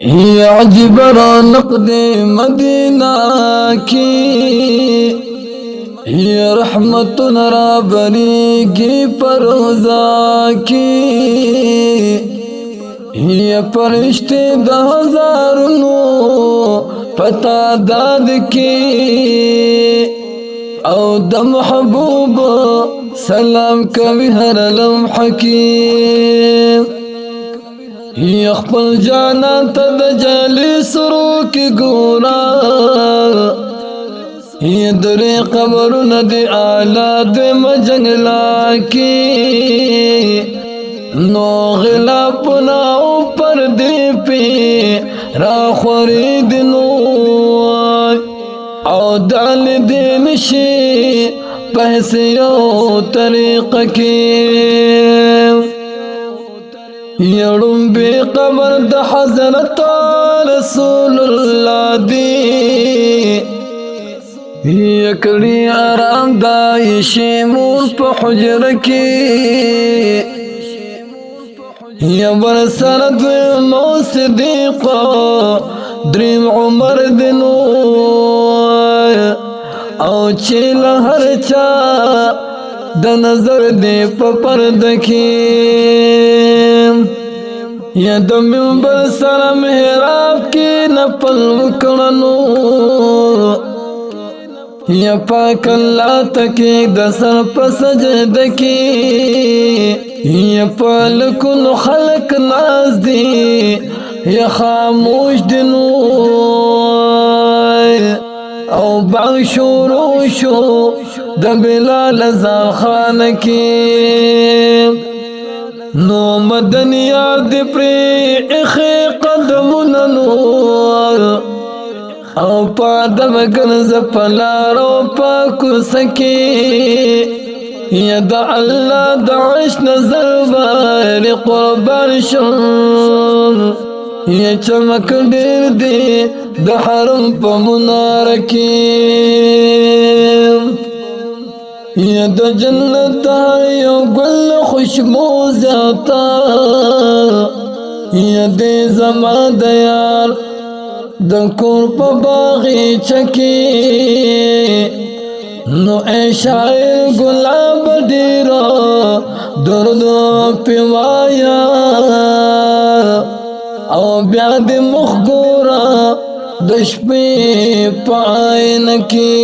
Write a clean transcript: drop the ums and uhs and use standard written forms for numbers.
هي عجب رونق دے مدینہ کی، هي رحمت را بریگی پروزا کی، هي پرشتے دا ہزارنو پتا داد کی، او دا محبوب سلام کوي هر لمحه کی، هي خپل جانان ته د جالي سرو کی ګورا، هي درې قبرونه د اعلی د مجنګلا کی، نو غلافنا اوپر دی پی را خورید نو او دال دی نشی پہسیو طریق کی، یړم بی قبر د حضرت رسول الله دی، یکړی آرام دای شیمون په حجره کې، یا ور سره دویمو صدیق دریم عمر دنو، او چې له هر چا د نظر دی په پرده کې، یا د منبر سره محراب کې نفل وکړنو، یا پاک الله تکي د سر په سجده کې، یا پالکن خلق ناز دی یا خاموش دنو، او باغ شروع شو د بلال زال خان کې، نو مدنیار دی پری اخی قدمنا نور، او پادم گنز پلارو پاکو سکی، یا دا اللہ دا عش نظر باری قربان شن، یا چمک دیر دی دا حرم پا منارکی، یا دا جنت یو گل خوشبو زیاتا، یا دی زمان دیار د کور په باغی چکی، نو اے شاعر گلاب ډیرو درد پیوایا، او بیا د مخ ګورا د شپې په عین کې،